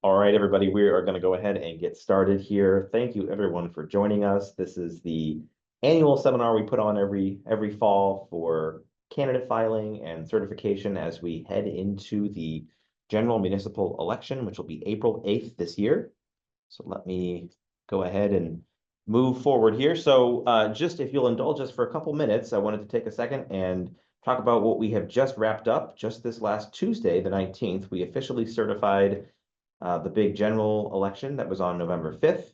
All right, everybody, we are going to go ahead and get started here. Thank you, everyone, for joining us. This is the annual seminar we put on every fall for candidate filing and certification as we head into the general municipal election, which will be April 8th this year. So let me go ahead and move forward here. So just if you'll indulge us for a couple minutes, I wanted to take a second and talk about what we have just wrapped up. Just this last Tuesday, the 19th, we officially certified the big general election that was on November 5th.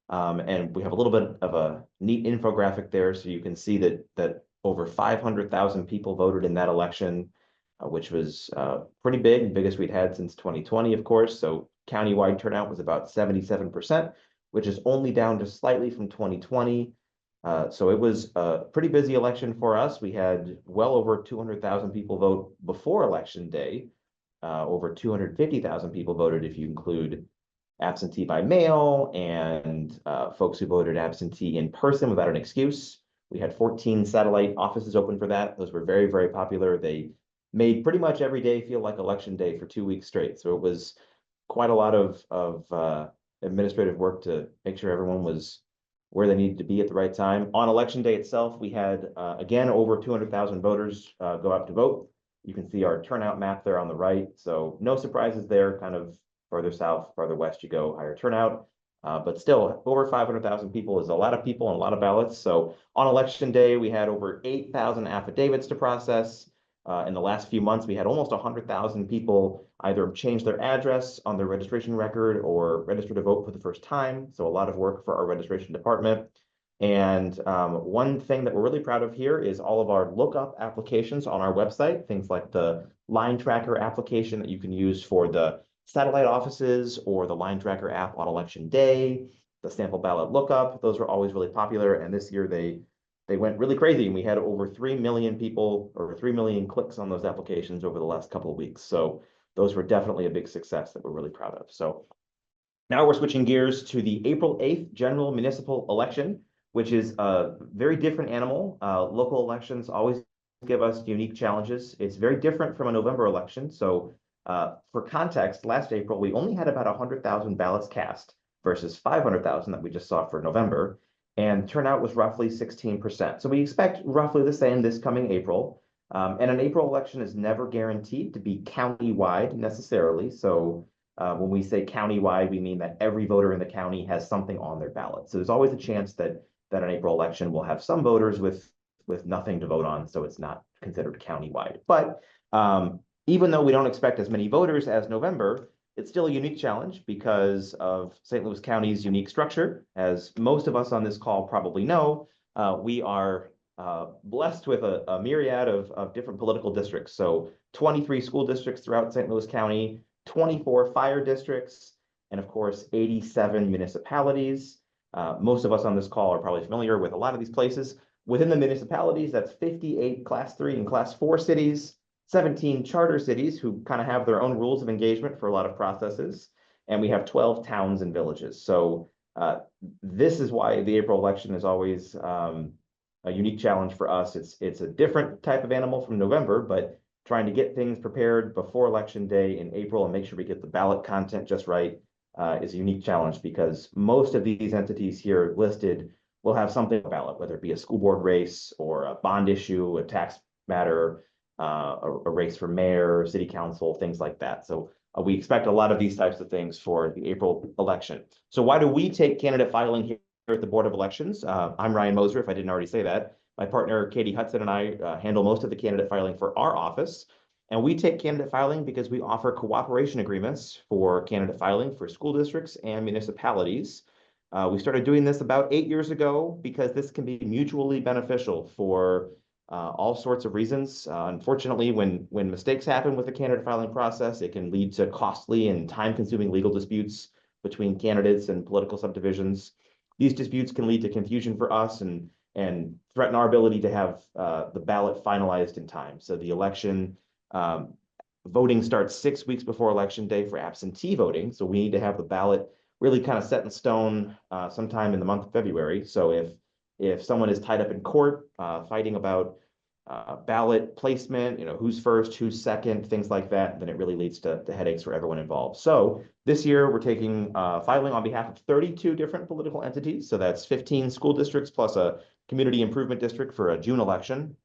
And we have a little bit of a neat infographic there so you can see that over 500,000 people voted in that election, which was pretty big, biggest we'd had since 2020, of course. So countywide turnout was about 77%, which is only down just slightly from 2020. So it was a pretty busy election for us. We had well over 200,000 people vote before election day. Over 250,000 people voted if you include absentee by mail and folks who voted absentee in person without an excuse. We had 14 satellite offices open for that. Those were very, very popular. They made pretty much every day feel like election day for 2 weeks straight. So it was quite a lot of administrative work to make sure everyone was where they needed to be at the right time. On election day itself, we had, again, over 200,000 voters go out to vote. You can see our turnout map there on the right. So no surprises there, kind of farther south, farther west you go, higher turnout. But still, over 500,000 people is a lot of people and a lot of ballots. So on election day, we had over 8,000 affidavits to process. In the last few months, we had almost 100,000 people either change their address on their registration record or register to vote for the first time. So a lot of work for our registration department. And one thing that we're really proud of here is all of our lookup applications on our website, things like the line tracker application that you can use for the satellite offices or the line tracker app on election day, the sample ballot lookup. Those were always really popular. And this year they went really crazy. And we had over 3 million people or 3 million clicks on those applications over the last couple of weeks. So those were definitely a big success that we're really proud of. So now we're switching gears to the April 8th general municipal election, which is a very different animal. Local elections always give us unique challenges. It's very different from a November election. So for context, last April, we only had about 100,000 ballots cast versus 500,000 that we just saw for November. And turnout was roughly 16%. So we expect roughly the same this coming April. And an April election is never guaranteed to be county-wide necessarily. So when we say county-wide, we mean that every voter in the county has something on their ballot. So there's always a chance that an April election will have some voters with nothing to vote on, so it's not considered countywide. But even though we don't expect as many voters as November, it's still a unique challenge because of St. Louis County's unique structure. As most of us on this call probably know, we are blessed with a myriad of different political districts. So 23 school districts throughout St. Louis County, 24 fire districts, and of course, 87 municipalities. Most of us on this call are probably familiar with a lot of these places. Within the municipalities, that's 58 Class 3 and Class 4 cities, 17 charter cities who kind of have their own rules of engagement for a lot of processes, and we have 12 towns and villages. So this is why the April election is always a unique challenge for us. It's a different type of animal from November, but trying to get things prepared before election day in April and make sure we get the ballot content just right is a unique challenge because most of these entities here listed will have something on the ballot, whether it be a school board race or a bond issue, a tax matter, a race for mayor, city council, things like that. So we expect a lot of these types of things for the April election. So why do we take candidate filing here at the Board of Elections? I'm Ryan Moser, if I didn't already say that. My partner, Katie Hudson, and I handle most of the candidate filing for our office. And we take candidate filing because we offer cooperation agreements for candidate filing for school districts and municipalities. We started doing this about 8 years ago because this can be mutually beneficial for all sorts of reasons. Unfortunately, when mistakes happen with the candidate filing process, it can lead to costly and time-consuming legal disputes between candidates and political subdivisions. These disputes can lead to confusion for us and threaten our ability to have the ballot finalized in time. So the election voting starts 6 weeks before election day for absentee voting. So we need to have the ballot really kind of set in stone sometime in the month of February. So if someone is tied up in court fighting about ballot placement, who's first, who's second, things like that, then it really leads to headaches for everyone involved. So this year we're taking filing on behalf of 32 different political entities. So that's 15 school districts plus a community improvement district for a June election.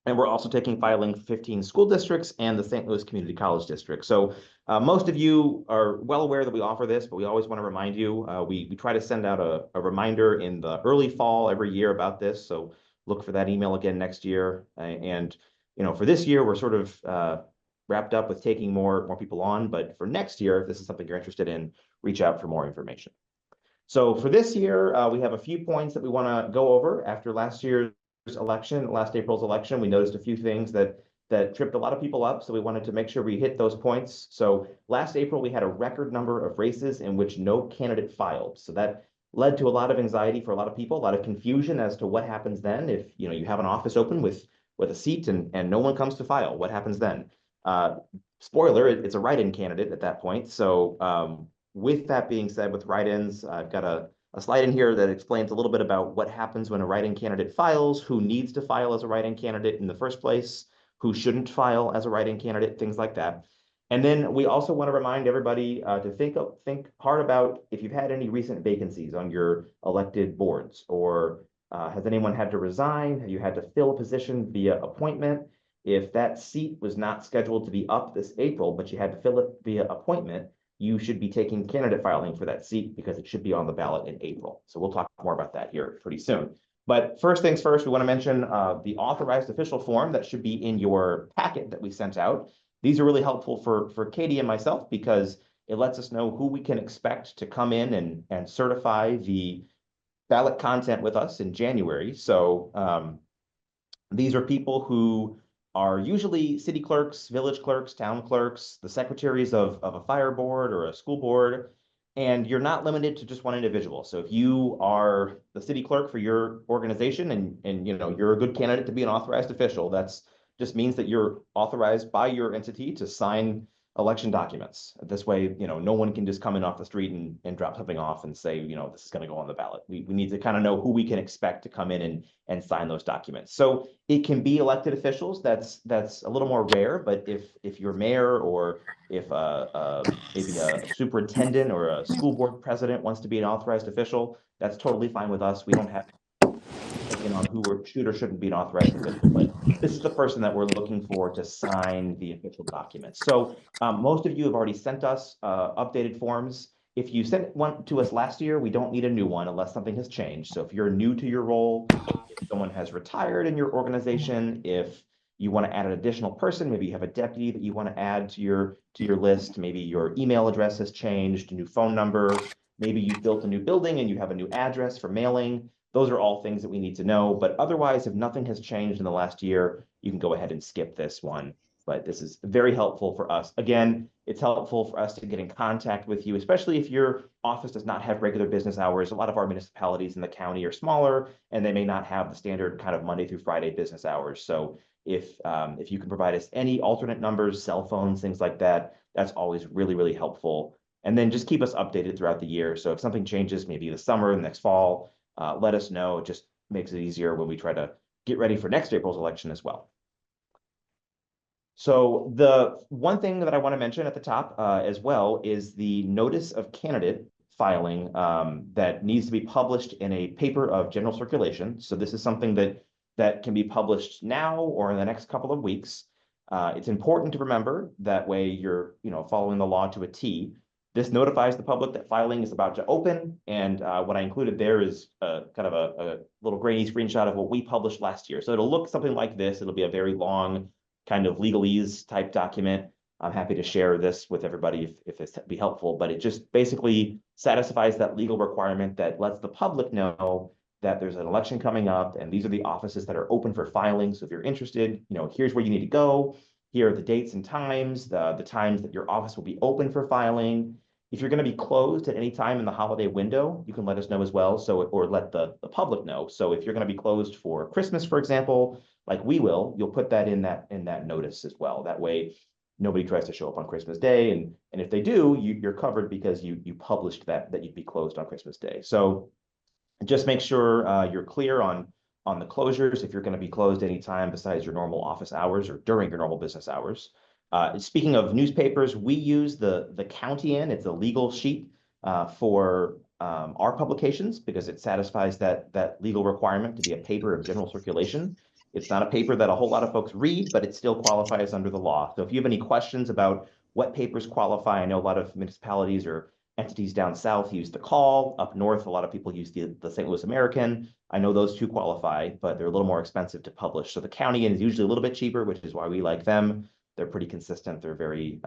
And we're also taking filing 15 school districts and the St. Louis Community College District. So most of you are well aware that we offer this, but we always want to remind you. We try to send out a reminder in the early fall every year about this. So look for that email again next year. And for this year, we're sort of wrapped up with taking more people on. But for next year, if this is something you're interested in, reach out for more information. So for this year, we have a few points that we want to go over after last April's election. We noticed a few things that tripped a lot of people up, so we wanted to make sure we hit those points. So last April, we had a record number of races in which no candidate filed. So that led to a lot of anxiety for a lot of people, a lot of confusion as to what happens then if you have an office open with a seat and no one comes to file. What happens then? Spoiler, it's a write-in candidate at that point. So with that being said, with write-ins, I've got a slide in here that explains a little bit about what happens when a write-in candidate files, who needs to file as a write-in candidate in the first place, who shouldn't file as a write-in candidate, things like that. And then we also want to remind everybody to think hard about if you've had any recent vacancies on your elected boards, or has anyone had to resign? Have you had to fill a position via appointment? If that seat was not scheduled to be up this April, but you had to fill it via appointment, you should be taking candidate filing for that seat because it should be on the ballot in April. So we'll talk more about that here pretty soon. But first things first, we want to mention the authorized official form that should be in your packet that we sent out. These are really helpful for Katie and myself because it lets us know who we can expect to come in and certify the ballot content with us in January. So these are people who are usually city clerks, village clerks, town clerks, the secretaries of a fire board or a school board, and you're not limited to just one individual. So if you are the city clerk for your organization and you're a good candidate to be an authorized official, that's just means that you're authorized by your entity to sign election documents. This way, no one can just come in off the street and drop something off and say, this is going to go on the ballot. We need to kind of know who we can expect to come in and sign those documents. So it can be elected officials. That's a little more rare, but if your mayor or if maybe a superintendent or a school board president wants to be an authorized official, that's totally fine with us. We don't have opinion on who should or shouldn't be an authorized official, but this is the person that we're looking for to sign the official documents. So most of you have already sent us updated forms. If you sent one to us last year, we don't need a new one unless something has changed. So if you're new to your role, if someone has retired in your organization, if you want to add an additional person, maybe you have a deputy that you want to add to your list, maybe your email address has changed, a new phone number, maybe you've built a new building and you have a new address for mailing. Those are all things that we need to know. But otherwise, if nothing has changed in the last year, you can go ahead and skip this one. But this is very helpful for us. Again, it's helpful for us to get in contact with you, especially if your office does not have regular business hours. A lot of our municipalities in the county are smaller, and they may not have the standard kind of Monday through Friday business hours. So if you can provide us any alternate numbers, cell phones, things like that, that's always really, really helpful. And then just keep us updated throughout the year. So if something changes, maybe the summer, next fall, let us know. It just makes it easier when we try to get ready for next April's election as well. So the one thing that I want to mention at the top as well is the notice of candidate filing that needs to be published in a paper of general circulation. So this is something that can be published now or in the next couple of weeks. It's important to remember that way you're following the law to a T. This notifies the public that filing is about to open, and what I included there is kind of a little grainy screenshot of what we published last year. So it'll look something like this. It'll be a very long kind of legalese type document. I'm happy to share this with everybody if this would be helpful, but it just basically satisfies that legal requirement that lets the public know that there's an election coming up, and these are the offices that are open for filing. So if you're interested, here's where you need to go. Here are the dates and times, the times that your office will be open for filing. If you're going to be closed at any time in the holiday window, you can let us know as well. So, or let the public know. So if you're going to be closed for Christmas, for example, like we will, you'll put that in that notice as well. That way, nobody tries to show up on Christmas Day. And if they do, you're covered because you published that you'd be closed on Christmas Day. So just make sure you're clear on on the closures if you're going to be closed anytime besides your normal office hours or during your normal business hours. Speaking of newspapers, we use the County-In. It's a legal sheet for our publications because it satisfies that legal requirement to be a paper of general circulation. It's not a paper that a whole lot of folks read, but it still qualifies under the law. So if you have any questions about what papers qualify, I know a lot of municipalities or entities down south use the Call. Up north, a lot of people use the St. Louis American. I know those two qualify, but they're a little more expensive to publish. So the County-In is usually a little bit cheaper, which is why we like them. They're pretty consistent. They're very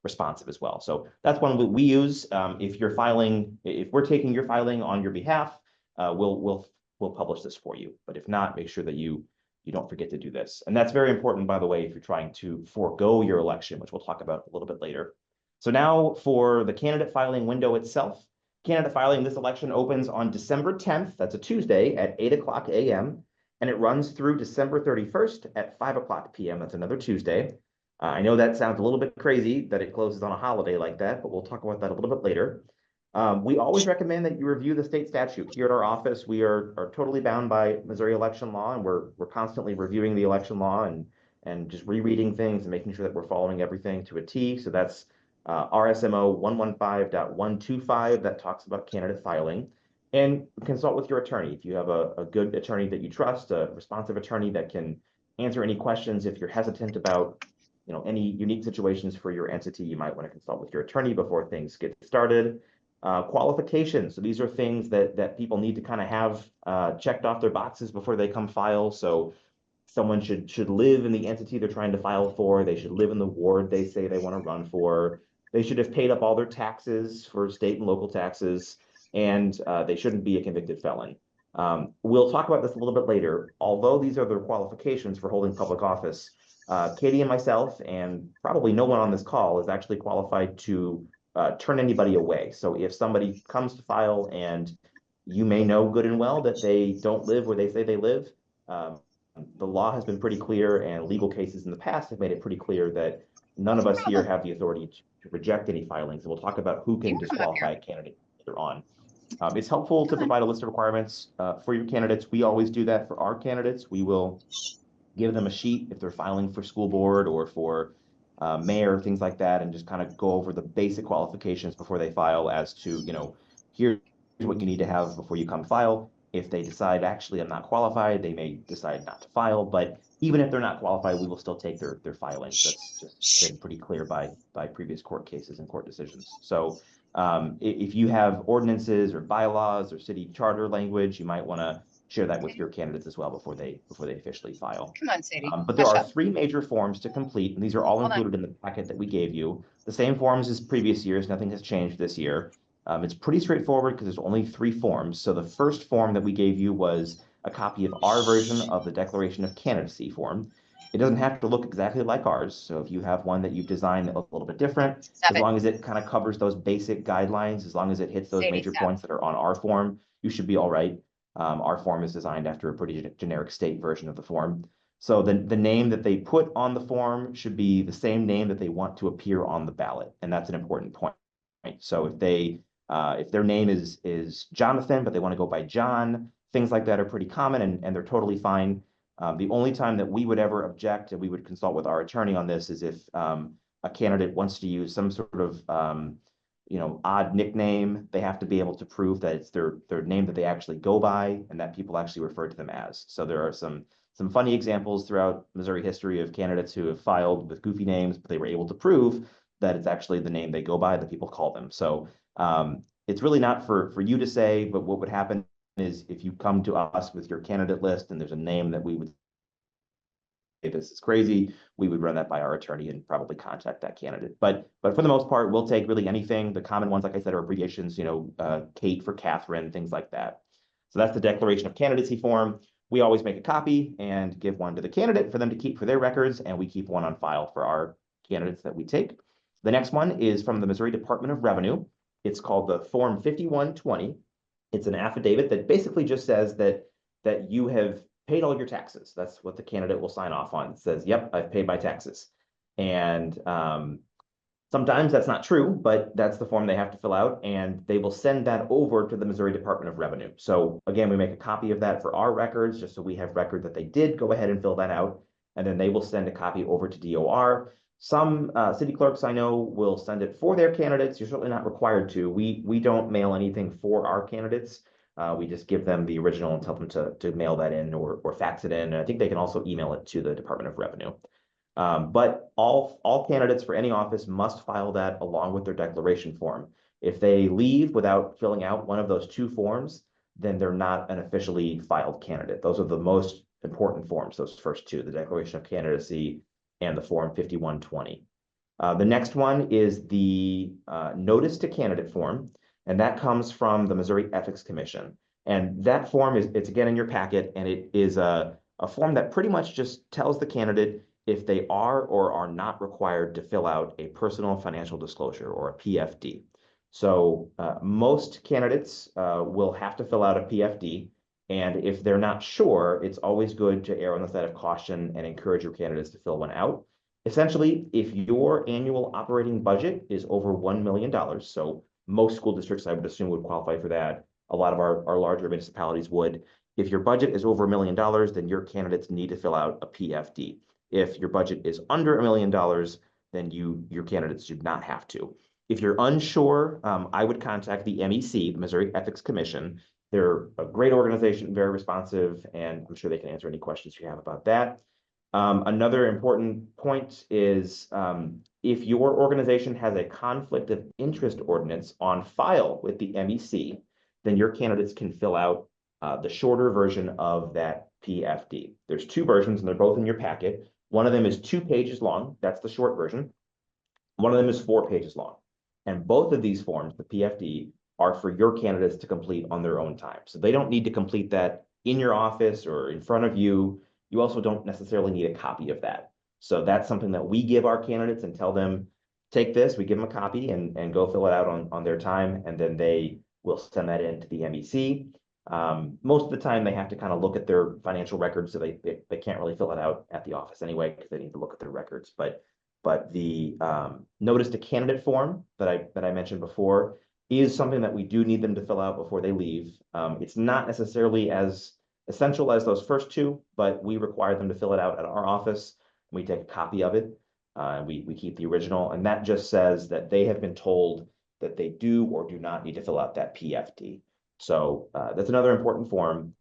responsive as well. So that's one we use. If you're filing, if we're taking your filing on your behalf, we'll publish this for you. But if not, make sure that you don't forget to do this. And that's very important, by the way, if you're trying to forego your election, which we'll talk about a little bit later. So now for the candidate filing window itself. Candidate filing this election opens on December 10th. That's a Tuesday at 8:00 a.m. And it runs through December 31st at 5:00 p.m. That's another Tuesday. I know that sounds a little bit crazy that it closes on a holiday like that, but we'll talk about that a little bit later. We always recommend that you review the state statute. Here at our office, we are totally bound by Missouri election law, and we're constantly reviewing the election law and just rereading things and making sure that we're following everything to a T. So that's RSMO 115.125 that talks about candidate filing. And consult with your attorney. If you have a good attorney that you trust, a responsive attorney that can answer any questions, if you're hesitant about any unique situations for your entity, you might want to consult with your attorney before things get started. Qualifications. So these are things that people need to kind of have checked off their boxes before they come file. So someone should live in the entity they're trying to file for. They should live in the ward they say they want to run for. They should have paid up all their taxes for state and local taxes, and they shouldn't be a convicted felon. We'll talk about this a little bit later. Although these are the qualifications for holding public office, Katie and myself, and probably no one on this call, is actually qualified to turn anybody away. So if somebody comes to file and you may know good and well that they don't live where they say they live, the law has been pretty clear, and legal cases in the past have made it pretty clear that none of us here have the authority to reject any filings. And we'll talk about who can disqualify a candidate later on. It's helpful to provide a list of requirements for your candidates. We always do that for our candidates. We will give them a sheet if they're filing for school board or for mayor, things like that, and just kind of go over the basic qualifications before they file as to, here's what you need to have before you come file. If they decide, actually, I'm not qualified, they may decide not to file. But even if they're not qualified, we will still take their filings. That's just been pretty clear by previous court cases and court decisions. So if you have ordinances or bylaws or city charter language, you might want to share that with your candidates as well before they officially file. Come on, Sadie. But there are 3 major forms to complete, and these are all included in the packet that we gave you. The same forms as previous years. Nothing has changed this year. It's pretty straightforward because there's only 3 forms. So the first form that we gave you was a copy of our version of the Declaration of Candidacy form. It doesn't have to look exactly like ours. So if you have one that you've designed that looks a little bit different, as long as it kind of covers those basic guidelines, as long as it hits those major points that are on our form, you should be all right. Our form is designed after a pretty generic state version of the form. So the name that they put on the form should be the same name that they want to appear on the ballot. And that's an important point. So if their name is Jonathan, but they want to go by John, things like that are pretty common, and they're totally fine. The only time that we would ever object, and we would consult with our attorney on this, is if a candidate wants to use some sort of odd nickname. They have to be able to prove that it's their name that they actually go by and that people actually refer to them as. So there are some funny examples throughout Missouri history of candidates who have filed with goofy names, but they were able to prove that it's actually the name they go by that people call them. So it's really not for you to say, but what would happen is if you come to us with your candidate list and there's a name that we would say this is crazy, we would run that by our attorney and probably contact that candidate. But for the most part, we'll take really anything. The common ones, like I said, are abbreviations, Kate for Catherine, things like that. So that's the Declaration of Candidacy form. We always make a copy and give one to the candidate for them to keep for their records, and we keep one on file for our candidates that we take. The next one is from the Missouri Department of Revenue. It's called the Form 5120. It's an affidavit that basically just says that you have paid all your taxes. That's what the candidate will sign off on. It says, yep, I've paid my taxes. And Sometimes that's not true, but that's the form they have to fill out, and they will send that over to the Missouri Department of Revenue. So again, we make a copy of that for our records, just so we have record that they did go ahead and fill that out, and then they will send a copy over to DOR. Some city clerks I know will send it for their candidates. You're certainly not required to. We don't mail anything for our candidates. We just give them the original and tell them to mail that in or fax it in. And I think they can also email it to the Department of Revenue. But all candidates for any office must file that along with their declaration form. If they leave without filling out one of those two forms, then they're not an officially filed candidate. Those are the most important forms, those first two, the Declaration of Candidacy and the Form 5120. The next one is the Notice to Candidate form, and that comes from the Missouri Ethics Commission. And that form it's again in your packet, and it is a form that pretty much just tells the candidate if they are or are not required to fill out a personal financial disclosure, or a PFD. So most candidates will have to fill out a PFD, and if they're not sure, it's always good to err on the side of caution and encourage your candidates to fill one out. Essentially, if your annual operating budget is over $1 million, so most school districts, I would assume, would qualify for that. A lot of our larger municipalities would. If your budget is over $1 million, then your candidates need to fill out a PFD. If your budget is under $1 million, then your candidates should not have to. If you're unsure, I would contact the MEC, the Missouri Ethics Commission. They're a great organization, very responsive, and I'm sure they can answer any questions you have about that. Another important point is if your organization has a conflict of interest ordinance on file with the MEC, then your candidates can fill out the shorter version of that PFD. There's two versions, and they're both in your packet. One of them is 2 pages long. That's the short version. One of them is 4 pages long. And both of these forms, the PFD, are for your candidates to complete on their own time. So they don't need to complete that in your office or in front of you. You also don't necessarily need a copy of that. So that's something that we give our candidates and tell them, take this, we give them a copy and go fill it out on their time, and then they will send that in to the MEC. Most of the time they have to kind of look at their financial records, so they can't really fill it out at the office anyway, because they need to look at their records. But the notice to candidate form that I mentioned before is something that we do need them to fill out before they leave. It's not necessarily as essential as those first two, but we require them to fill it out at our office. We take a copy of it. We keep the original, and that just says that they have been told that they do or do not need to fill out that PFD. So that's another important form.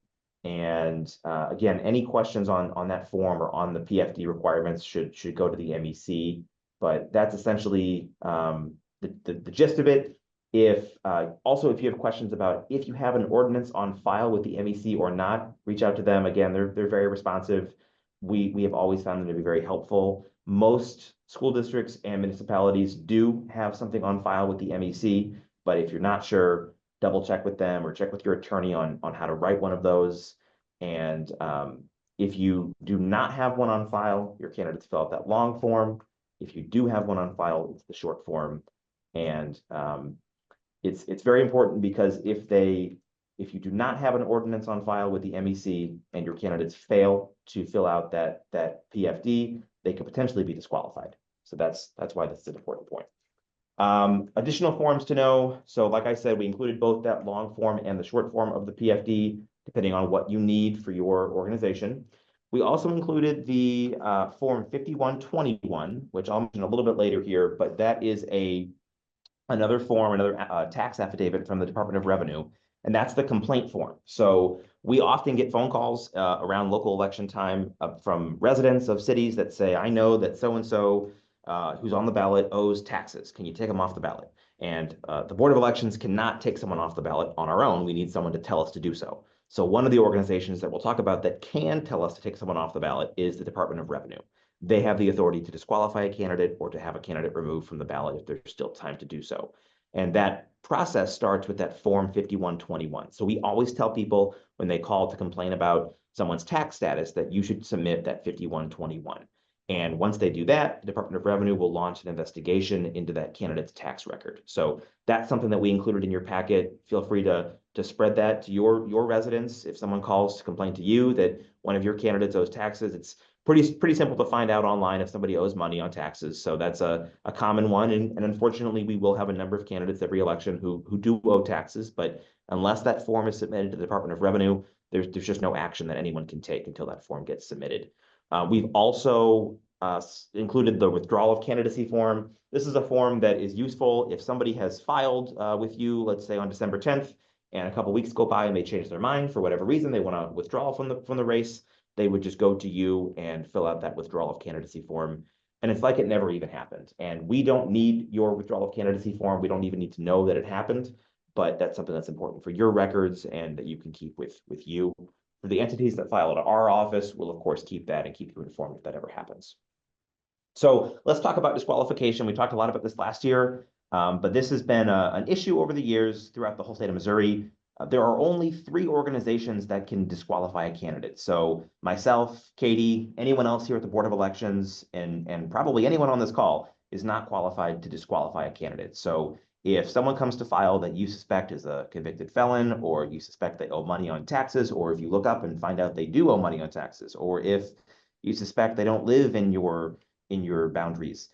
And again, any questions on that form or on the PFD requirements should go to the MEC. But that's essentially the gist of it. If also, if you have questions about if you have an ordinance on file with the MEC or not, reach out to them. Again, they're very responsive. We have always found them to be very helpful. Most school districts and municipalities do have something on file with the MEC, but if you're not sure, double check with them or check with your attorney on how to write one of those. And if you do not have one on file, your candidates fill out that long form. If you do have one on file, it's the short form. And it's very important, because if you do not have an ordinance on file with the MEC and your candidates fail to fill out that PFD, they could potentially be disqualified. So that's why this is an important point. Additional forms to know. So like I said, we included both that long form and the short form of the PFD, depending on what you need for your organization. We also included the Form 5121, which I'll mention a little bit later here, but that is another form, another tax affidavit from the Department of Revenue, and that's the complaint form. So we often get phone calls around local election time from residents of cities that say, I know that so-and-so who's on the ballot owes taxes. Can you take them off the ballot? And the Board of Elections cannot take someone off the ballot on our own. We need someone to tell us to do so. So one of the organizations that we'll talk about that can tell us to take someone off the ballot is the Department of Revenue. They have the authority to disqualify a candidate or to have a candidate removed from the ballot if there's still time to do so. And that process starts with that Form 5121. So we always tell people when they call to complain about someone's tax status that you should submit that 5121. And once they do that, the Department of Revenue will launch an investigation into that candidate's tax record. So that's something that we included in your packet. Feel free to spread that to your residents. If someone calls to complain to you that one of your candidates owes taxes, it's pretty simple to find out online if somebody owes money on taxes. So that's a common one. And unfortunately, we will have a number of candidates every election who do owe taxes. But unless that form is submitted to the Department of Revenue, there's just no action that anyone can take until that form gets submitted. We've also included the withdrawal of candidacy form. This is a form that is useful if somebody has filed with you, let's say on December 10th, and a couple weeks go by and they change their mind for whatever reason, they want to withdraw from the race. They would just go to you and fill out that withdrawal of candidacy form. And it's like it never even happened. And we don't need your withdrawal of candidacy form. We don't even need to know that it happened, but that's something that's important for your records and that you can keep with you. For the entities that file at our office, we'll of course keep that and keep you informed if that ever happens. So let's talk about disqualification. We talked a lot about this last year, but this has been an issue over the years throughout the whole state of Missouri. There are only 3 organizations that can disqualify a candidate. So myself, Katie, anyone else here at the Board of Elections, and probably anyone on this call is not qualified to disqualify a candidate. So if someone comes to file that you suspect is a convicted felon, or you suspect they owe money on taxes, or if you look up and find out they do owe money on taxes, or if you suspect they don't live in your boundaries,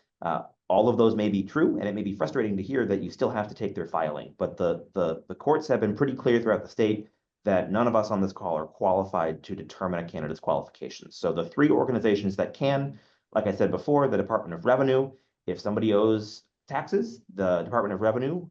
all of those may be true, and it may be frustrating to hear that you still have to take their filing. But the courts have been pretty clear throughout the state that none of us on this call are qualified to determine a candidate's qualifications. So the 3 organizations that can, like I said before, the Department of Revenue. If somebody owes taxes, the Department of Revenue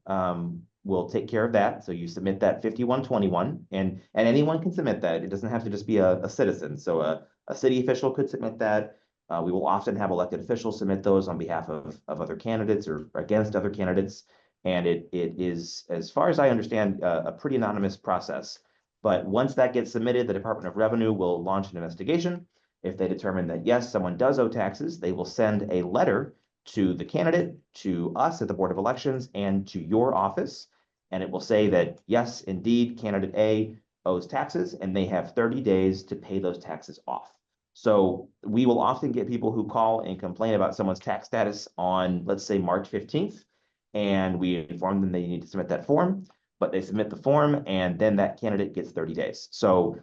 will take care of that. So you submit that 5121, and anyone can submit that. It doesn't have to just be a citizen. So a city official could submit that. We will often have elected officials submit those on behalf of other candidates or against other candidates. And it is, as far as I understand, a pretty anonymous process. But once that gets submitted, the Department of Revenue will launch an investigation. If they determine that, yes, someone does owe taxes, they will send a letter to the candidate, to us at the Board of Elections, and to your office. And it will say that, yes, indeed, candidate A owes taxes, and they have 30 days to pay those taxes off. So we will often get people who call and complain about someone's tax status on, let's say, March 15th, and we inform them they need to submit that form, but they submit the form, and then that candidate gets 30 days. So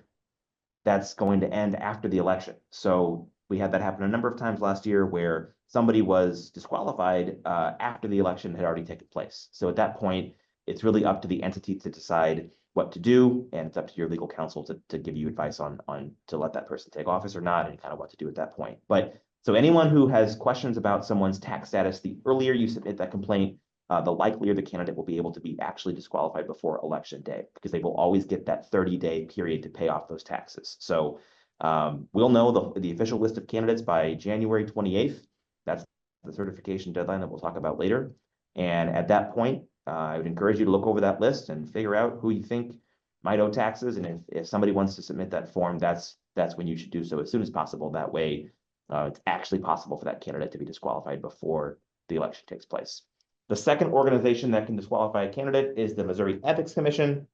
that's going to end after the election. So we had that happen a number of times last year where somebody was disqualified after the election had already taken place. So at that point, it's really up to the entity to decide what to do, and it's up to your legal counsel to give you advice on to let that person take office or not, and kind of what to do at that point. But so anyone who has questions about someone's tax status, the earlier you submit that complaint, the likelier the candidate will be able to be actually disqualified before election day, because they will always get that 30-day period to pay off those taxes. So we'll know the official list of candidates by January 28th. That's the certification deadline that we'll talk about later. And at that point, I would encourage you to look over that list and figure out who you think might owe taxes. And if somebody wants to submit that form, that's when you should do so as soon as possible. That way, it's actually possible for that candidate to be disqualified before the election takes place. The second organization that can disqualify a candidate is the Missouri Ethics Commission.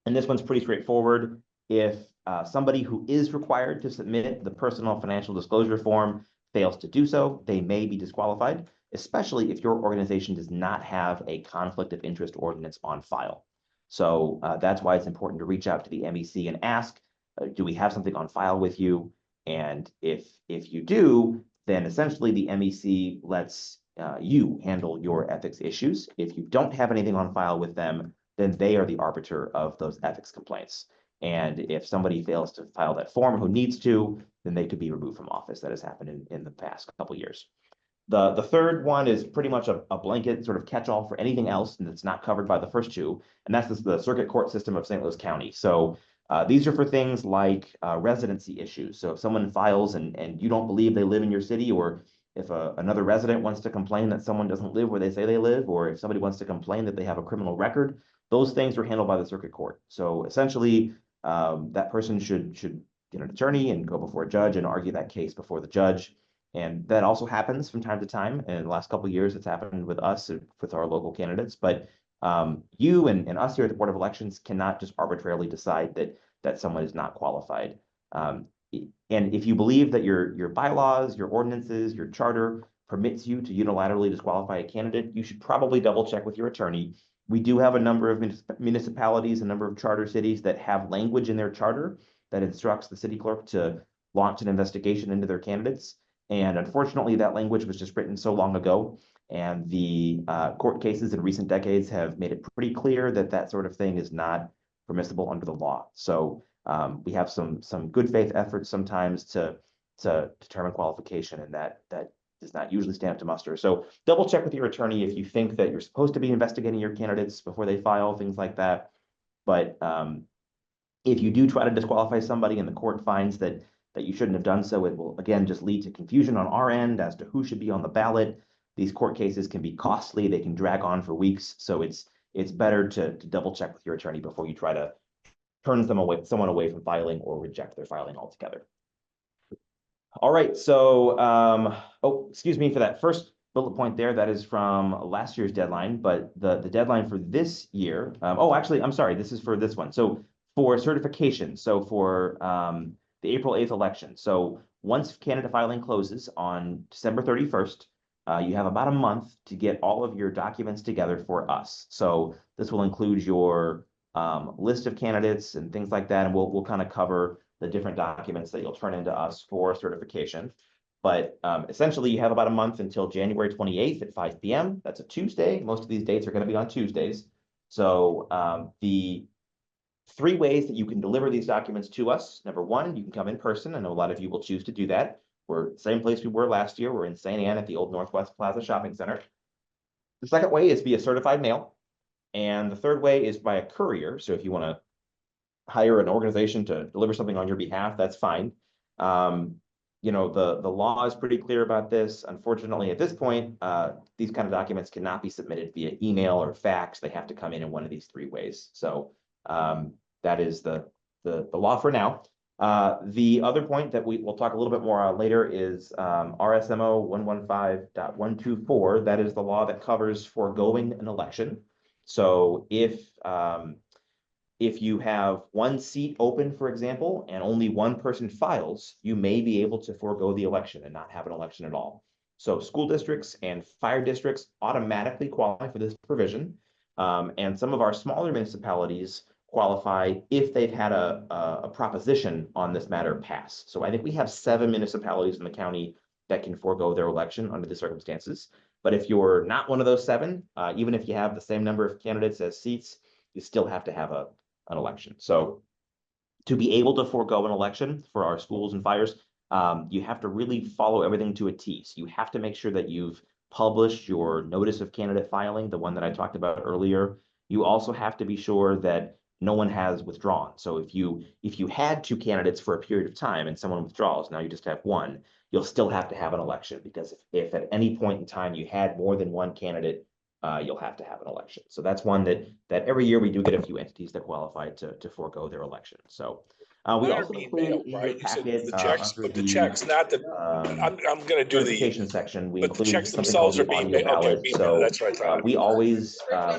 And this one's pretty straightforward. If somebody who is required to submit the personal financial disclosure form fails to do so, they may be disqualified, especially if your organization does not have a conflict of interest ordinance on file. So that's why it's important to reach out to the MEC and ask, do we have something on file with you? And if you do, then essentially the MEC lets you handle your ethics issues. If you don't have anything on file with them, then they are the arbiter of those ethics complaints. And if somebody fails to file that form who needs to, then they could be removed from office. That has happened in the past couple of years. The third one is pretty much a blanket sort of catch-all for anything else that's not covered by the first two, and that's the circuit court system of St. Louis County. So these are for things like residency issues. So if someone files and you don't believe they live in your city, or if another resident wants to complain that someone doesn't live where they say they live, or if somebody wants to complain that they have a criminal record, those things are handled by the circuit court. So essentially, that person should get an attorney and go before a judge and argue that case before the judge. And that also happens from time to time. And in the last couple of years, it's happened with us, with our local candidates. But you and us here at the Board of Elections cannot just arbitrarily decide that someone is not qualified. And if you believe that your bylaws, your ordinances, your charter permits you to unilaterally disqualify a candidate, you should probably double check with your attorney. We do have a number of municipalities, a number of charter cities that have language in their charter that instructs the city clerk to launch an investigation into their candidates. And unfortunately, that language was just written so long ago. And the court cases in recent decades have made it pretty clear that that sort of thing is not permissible under the law. So we have some good faith efforts sometimes to determine qualification, and that does not usually stand up to muster. So double check with your attorney if you think that you're supposed to be investigating your candidates before they file, things like that. But if you do try to disqualify somebody and the court finds that you shouldn't have done so, it will again just lead to confusion on our end as to who should be on the ballot. These court cases can be costly, they can drag on for weeks. So it's better to double check with your attorney before you try to turn someone away from filing or reject their filing altogether. All right, so oh, excuse me for that first bullet point there. That is from last year's deadline, but the deadline for this year. Oh, actually, I'm sorry. This is for this one. So for certification, so for the April 8th election. So once candidate filing closes on December 31st, you have about a month to get all of your documents together for us. So this will include your list of candidates and things like that, and we'll kind of cover the different documents that you'll turn into us for certification. But essentially, you have about a month until January 28th at 5 p.m. That's a Tuesday. Most of these dates are going to be on Tuesdays. So the 3 ways that you can deliver these documents to us. Number 1, you can come in person. I know a lot of you will choose to do that. We're the same place we were last year. We're in St. Anne at the old Northwest Plaza Shopping Center. The second way is via certified mail. And the third way is by a courier. So if you want to hire an organization to deliver something on your behalf, that's fine. You know, the law is pretty clear about this. Unfortunately, at this point, these kind of documents cannot be submitted via email or fax. They have to come in one of these 3 ways. So that is the law for now. The other point that we'll talk a little bit more on later is RSMO 115.124. That is the law that covers foregoing an election. So if you have 1 seat open, for example, and only 1 person files, you may be able to forego the election and not have an election at all. So school districts and fire districts automatically qualify for this provision. And some of our smaller municipalities qualify if they've had a proposition on this matter pass. So I think we have 7 municipalities in the county that can forego their election under the circumstances. But if you're not one of those 7, even if you have the same number of candidates as seats, you still have to have an election. So to be able to forego an election for our schools and fires, you have to really follow everything to a T. So you have to make sure that you've published your notice of candidate filing, the one that I talked about earlier. You also have to be sure that no one has withdrawn. So if you had 2 candidates for a period of time and someone withdraws, now you just have 1, you'll still have to have an election, because if at any point in time you had more than 1 candidate, you'll have to have an election. So that's one that every year we do get a few entities that qualify to forego their election. So we also include in your packet the checks, not the. I'm going to do the certification section. We but the include checks something called themselves the are being audio ballot. okay, So that's what I thought. we always Yeah,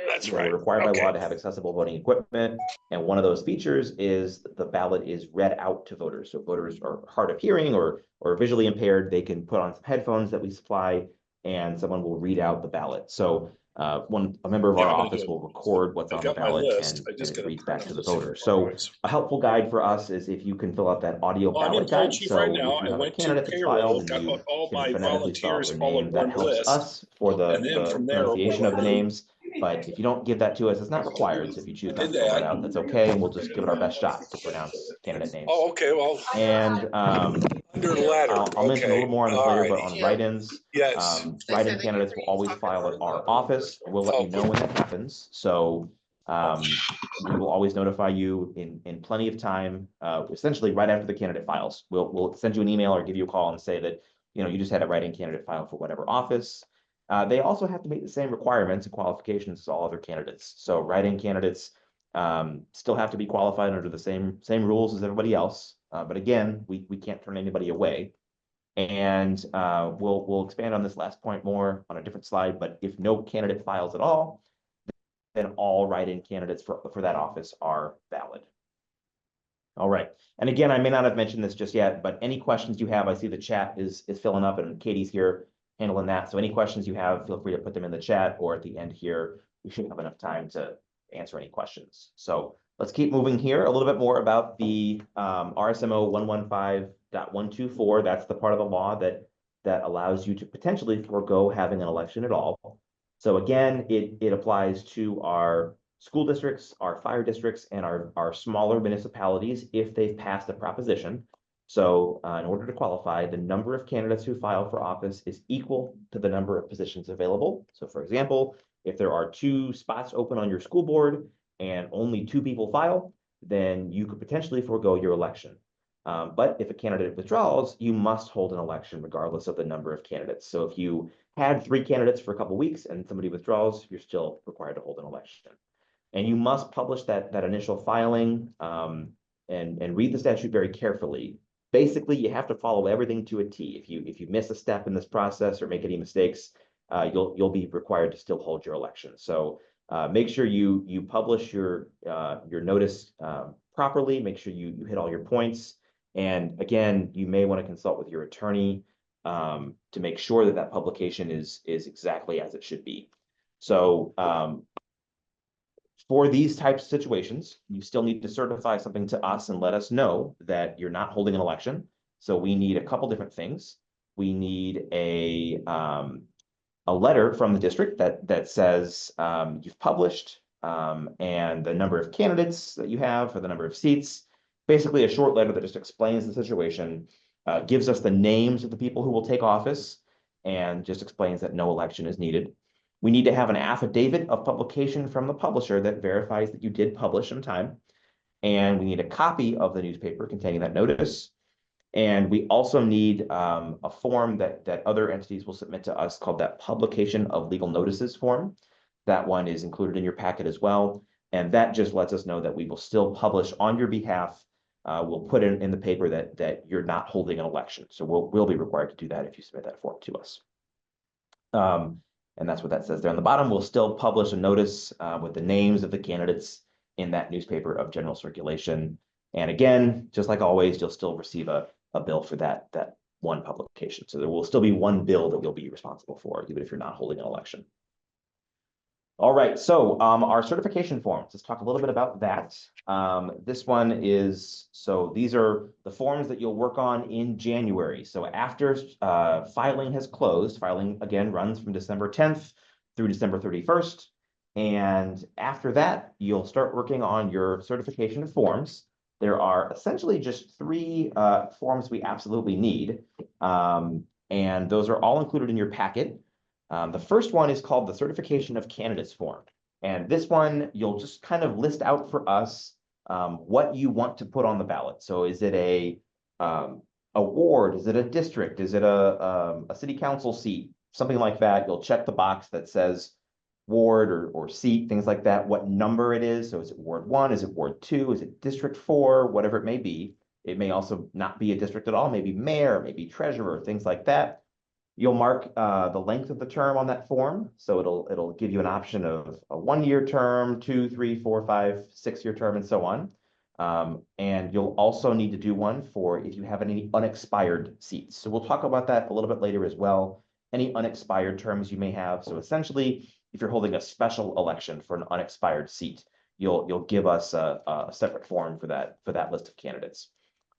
that's you know, right. we're required by law to have accessible voting equipment, and one of those features is the ballot is read out to voters. So voters are hard of hearing or visually impaired. They can put on some headphones that we supply, and someone will read out the ballot. So a member of our office will record what's on the ballot, and it reads back to the voter. So a helpful guide for us is if you can fill out that audio ballot guide. So if you have a candidate that's filed and you can phonetically spell out their name, that helps us for the pronunciation of the names. But if you don't give that to us, it's not required. So if you choose not to fill that out, that's okay, and we'll just give it our best shot to pronounce candidate names. Oh, okay, well. And under the ladder. I'll mention a little more on this later, but on write-ins, yes, write-in candidates will always file at our office. We'll let you know when that happens. So we will always notify you in plenty of time, essentially right after the candidate files. We'll send you an email or give you a call and say that, you know, you just had a write-in candidate file for whatever office. They also have to meet the same requirements and qualifications as all other candidates. So write-in candidates still have to be qualified under the same rules as everybody else. But again, we can't turn anybody away. And we'll expand on this last point more on a different slide. But if no candidate files at all, then all write-in candidates for that office are valid. All right. And again, I may not have mentioned this just yet, but any questions you have, I see the chat is filling up, and Katie's here handling that. So any questions you have, feel free to put them in the chat, or at the end here, we should have enough time to answer any questions. So let's keep moving here. A little bit more about the RSMO 124, that's the part of the law that allows you to potentially forego having an election at all. So again, it applies to our school districts, our fire districts, and our smaller municipalities if they've passed a proposition. So in order to qualify, the number of candidates who file for office is equal to the number of positions available. So for example, if there are 2 spots open on your school board and only 2 people file, then you could potentially forego your election. But if a candidate withdraws, you must hold an election regardless of the number of candidates. So if you had 3 candidates for a couple of weeks and somebody withdraws, you're still required to hold an election. And you must publish that initial filing and read the statute very carefully. Basically, you have to follow everything to a T. If you miss a step in this process or make any mistakes, you'll be required to still hold your election. So make sure you publish your notice properly. Make sure you hit all your points. And again, you may want to consult with your attorney to make sure that publication is exactly as it should be. So for these types of situations, you still need to certify something to us and let us know that you're not holding an election. So we need a couple different things. We need a letter from the district that says you've published and the number of candidates that you have for the number of seats. Basically, a short letter that just explains the situation, gives us the names of the people who will take office, and just explains that no election is needed. We need to have an affidavit of publication from the publisher that verifies that you did publish in time. And we need a copy of the newspaper containing that notice. And we also need a form that other entities will submit to us called that publication of legal notices form. That one is included in your packet as well. And that just lets us know that we will still publish on your behalf. We'll put in the paper that you're not holding an election. So we'll be required to do that if you submit that form to us. And that's what that says there on the bottom. We'll still publish a notice with the names of the candidates in that newspaper of general circulation. And again, just like always, you'll still receive a bill for that one publication. So there will still be one bill that you'll be responsible for, even if you're not holding an election. All right, so our certification forms, let's talk a little bit about that. This one is, so these are the forms that you'll work on in January. So after filing has closed, filing again runs from December 10th through December 31st. And after that, you'll start working on your certification forms. There are essentially just 3 forms we absolutely need. And those are all included in your packet. The first one is called the Certification of Candidates form. And this one, you'll just kind of list out for us what you want to put on the ballot. So is it a ward? Is it a district? Is it a city council seat? Something like that. You'll check the box that says ward or seat, things like that, what number it is. So is it Ward 1? Is it Ward 2? Is it District 4? Whatever it may be. It may also not be a district at all, maybe mayor, maybe treasurer, things like that. You'll mark the length of the term on that form. So it'll give you an option of a 1-year term, 2, 3, 4, 5, 6-year term, and so on. And you'll also need to do one for if you have any unexpired seats. So we'll talk about that a little bit later as well. Any unexpired terms you may have. So essentially, if you're holding a special election for an unexpired seat, you'll give us a separate form for that list of candidates.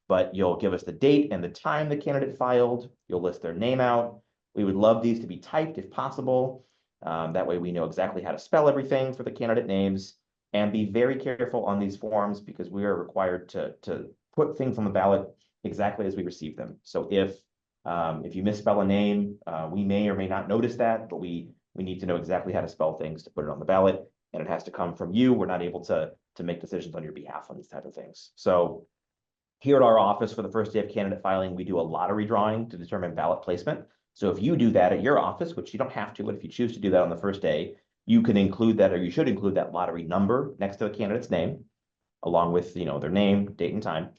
But you'll give us the date and the time the candidate filed. You'll list their name out. We would love these to be typed if possible. That way we know exactly how to spell everything for the candidate names. And be very careful on these forms because we are required to put things on the ballot exactly as we receive them. So if you misspell a name, we may or may not notice that, but we need to know exactly how to spell things to put it on the ballot. And it has to come from you. We're not able to make decisions on your behalf on these type of things. So here at our office for the first day of candidate filing, we do a lottery drawing to determine ballot placement. So if you do that at your office, which you don't have to, but if you choose to do that on the first day, you can include that, or you should include that lottery number next to the candidate's name, along with their name, date, and time.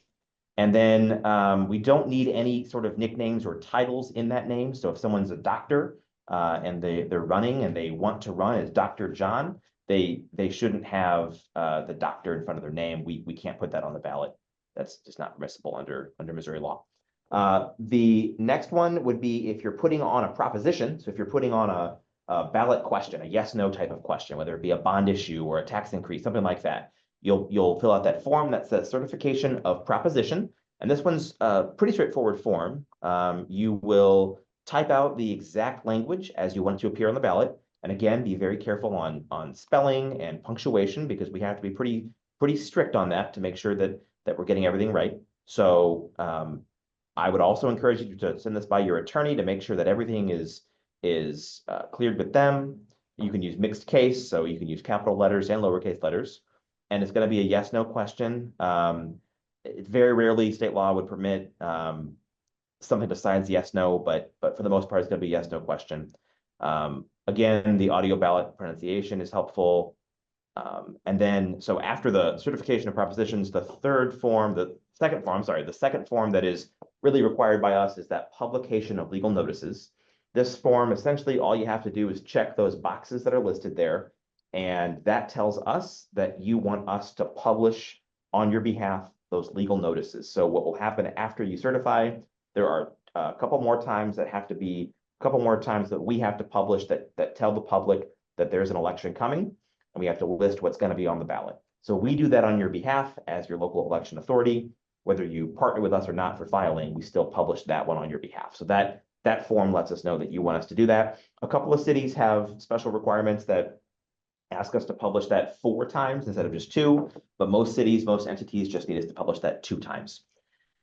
And then we don't need any sort of nicknames or titles in that name. So if someone's a doctor and they're running and they want to run as Dr. John, they shouldn't have the doctor in front of their name. We can't put that on the ballot. That's just not permissible under Missouri law. The next one would be if you're putting on a proposition. So if you're putting on a ballot question, a yes/no type of question, whether it be a bond issue or a tax increase, something like that, you'll fill out that form that says certification of proposition, And this one's a pretty straightforward form. You will type out the exact language as you want it to appear on the ballot. And again, be very careful on spelling and punctuation, because we have to be pretty strict on that to make sure that we're getting everything right. So I would also encourage you to send this by your attorney to make sure that everything is cleared with them. You can use mixed case, so you can use capital letters and lowercase letters. And it's going to be a yes/no question. Very rarely state law would permit something besides yes/no, but for the most part, it's going to be a yes/no question. Again, the audio ballot pronunciation is helpful. And then, so after the certification of propositions, the second form that is really required by us is that publication of legal notices. This form, essentially, all you have to do is check those boxes that are listed there. And that tells us that you want us to publish on your behalf those legal notices. So what will happen after you certify, there are a couple more times that we have to publish that tell the public that there's an election coming, and we have to list what's going to be on the ballot. So we do that on your behalf as your local election authority. Whether you partner with us or not for filing, we still publish that one on your behalf. So that form lets us know that you want us to do that. A couple of cities have special requirements that ask us to publish that 4 times instead of just 2, but most cities, most entities just need us to publish that 2 times.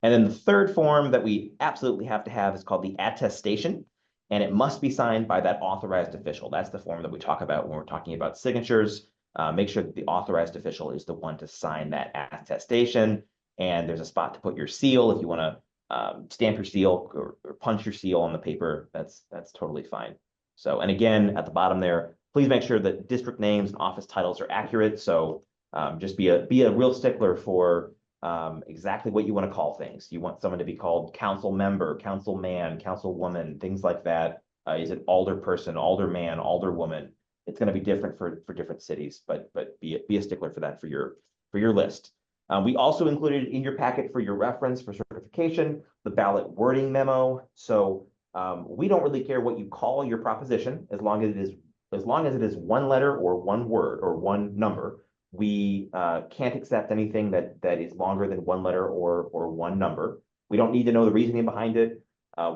And then the third form that we absolutely have to have is called the attestation, and it must be signed by that authorized official. That's the form that we talk about when we're talking about signatures. Make sure that the authorized official is the one to sign that attestation, and there's a spot to put your seal if you want to stamp your seal or punch your seal on the paper. That's totally fine. So, and again, at the bottom there, please make sure that district names and office titles are accurate. So just be a real stickler for exactly what you want to call things. You want someone to be called council member, councilman, councilwoman, things like that. Is it alderperson, alderman, alderwoman? It's going to be different for different cities, but be a stickler for that for your list. We also included in your packet for your reference for certification the ballot wording memo. So we don't really care what you call your proposition, as long as it is 1 letter or 1 word or 1 number. We can't accept anything that is longer than 1 letter or 1 number. We don't need to know the reasoning behind it.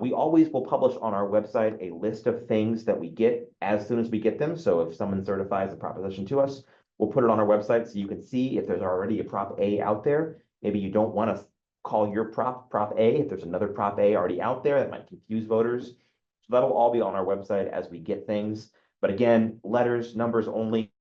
We always will publish on our website a list of things that we get as soon as we get them. So if someone certifies a proposition to us, we'll put it on our website so you can see if there's already a Prop A out there. Maybe you don't want to call your Prop A if there's another Prop A already out there that might confuse voters. So that'll all be on our website as we get things. But again, letters, numbers only.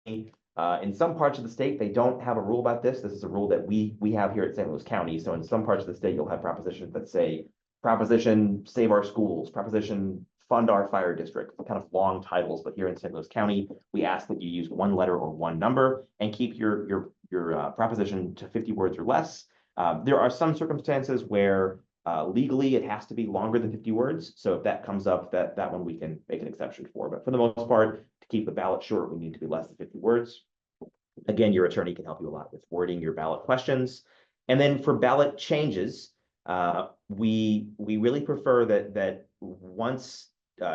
In some parts of the state, they don't have a rule about this. This is a rule that we have here at St. Louis County. So in some parts of the state, you'll have propositions that say, proposition save our schools, proposition fund our fire district, kind of long titles. But here in St. Louis County, we ask that you use 1 letter or 1 number and keep your proposition to 50 words or less. There are some circumstances where legally it has to be longer than 50 words. So if that comes up, that one we can make an exception for. But for the most part, to keep the ballot short, we need to be less than 50 words. Again, your attorney can help you a lot with wording your ballot questions. And then for ballot changes, we really prefer that once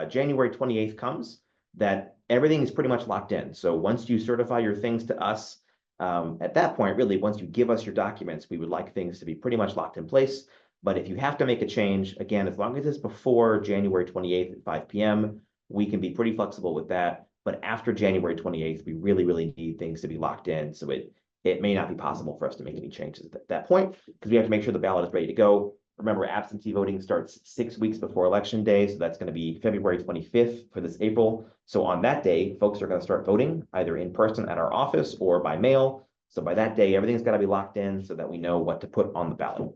January 28th comes, that everything is pretty much locked in. So once you certify your things to us, at that point, really, once you give us your documents, we would like things to be pretty much locked in place. But if you have to make a change, again, as long as it's before January 28th at 5 p.m., we can be pretty flexible with that. But after January 28th, we really need things to be locked in. So it may not be possible for us to make any changes at that point, because we have to make sure the ballot is ready to go. Remember, absentee voting starts 6 weeks before Election Day. So that's going to be February 25th for this April. So on that day, folks are going to start voting either in person at our office or by mail. So by that day, everything's got to be locked in so that we know what to put on the ballot.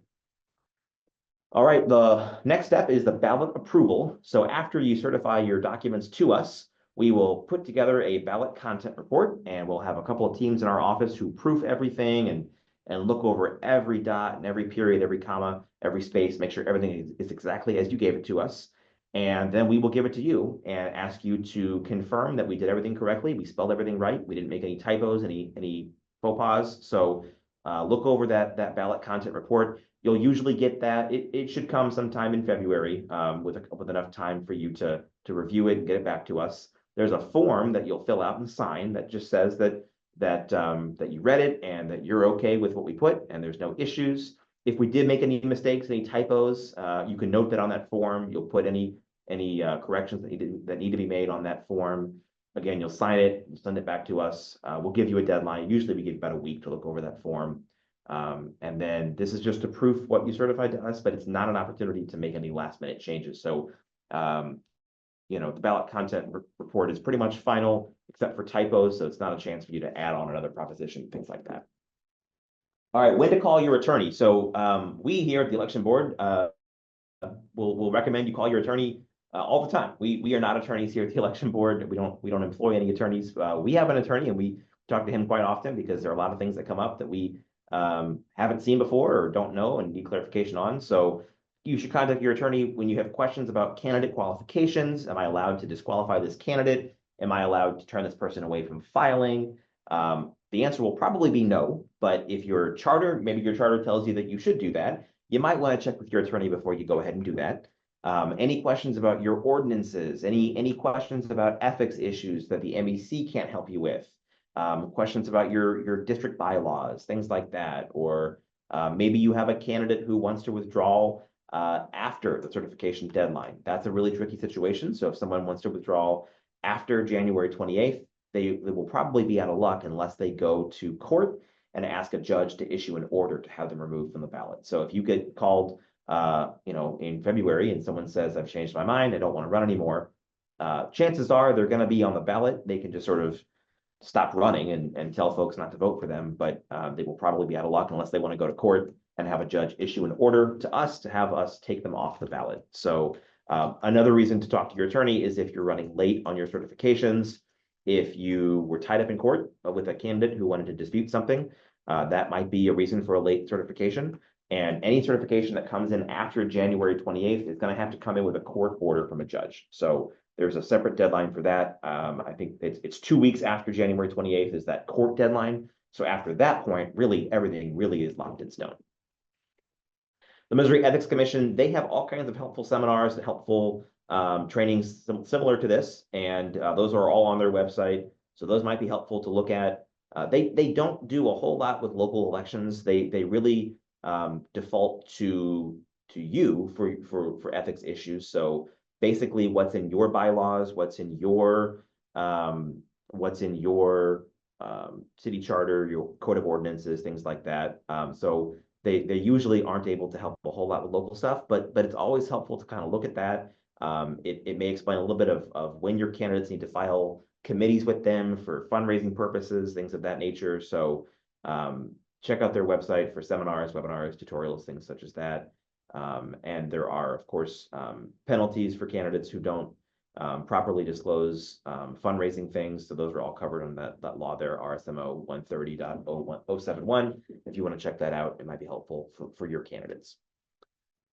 All right, the next step is the ballot approval. So after you certify your documents to us, we will put together a ballot content report, and we'll have a couple of teams in our office who proof everything and look over every dot and every period, every comma, every space, make sure everything is exactly as you gave it to us. And then we will give it to you and ask you to confirm that we did everything correctly. We spelled everything right. We didn't make any typos, any faux pas. So look over that ballot content report. You'll usually get that. It should come sometime in February with enough time for you to review it and get it back to us. There's a form that you'll fill out and sign that just says that you read it and that you're okay with what we put and there's no issues. If we did make any mistakes, any typos, you can note that on that form. You'll put any corrections that need to be made on that form. Again, you'll sign it, send it back to us. We'll give you a deadline. Usually we give about a week to look over that form. And then this is just to proof what you certified to us, but it's not an opportunity to make any last minute changes. So, the ballot content report is pretty much final, except for typos. So it's not a chance for you to add on another proposition, things like that. All right, when to call your attorney. So we here at the election board will recommend you call your attorney all the time. We are not attorneys here at the election board. We don't employ any attorneys. We have an attorney, and we talk to him quite often because there are a lot of things that come up that we haven't seen before or don't know and need clarification on. So you should contact your attorney when you have questions about candidate qualifications. Am I allowed to disqualify this candidate? Am I allowed to turn this person away from filing? The answer will probably be no, but if your charter, maybe your charter tells you that you should do that, you might want to check with your attorney before you go ahead and do that. Any questions about your ordinances, any questions about ethics issues that the MEC can't help you with, questions about your district bylaws, things like that, or maybe you have a candidate who wants to withdraw after the certification deadline. That's a really tricky situation. So if someone wants to withdraw after January 28th, they will probably be out of luck unless they go to court and ask a judge to issue an order to have them removed from the ballot. So if you get called, in February and someone says, I've changed my mind, I don't want to run anymore, chances are they're going to be on the ballot. They can just sort of stop running and tell folks not to vote for them, but they will probably be out of luck unless they want to go to court and have a judge issue an order to us to have us take them off the ballot. So another reason to talk to your attorney is if you're running late on your certifications. If you were tied up in court with a candidate who wanted to dispute something, that might be a reason for a late certification. And any certification that comes in after January 28th is going to have to come in with a court order from a judge. So there's a separate deadline for that. I think it's 2 weeks after January 28th is that court deadline. So after that point, really, everything really is locked in stone. The Missouri Ethics Commission, they have all kinds of helpful seminars, helpful trainings similar to this, and those are all on their website. So those might be helpful to look at. They don't do a whole lot with local elections. They really default to you for ethics issues. So basically, what's in your bylaws, what's in your city charter, your code of ordinances, things like that. So they usually aren't able to help a whole lot with local stuff, but it's always helpful to kind of look at that. It may explain a little bit of when your candidates need to file committees with them for fundraising purposes, things of that nature. So check out their website for seminars, webinars, tutorials, things such as that. And there are, of course, penalties for candidates who don't properly disclose fundraising things. So those are all covered on that law there, RSMO 130.071. If you want to check that out, it might be helpful for your candidates.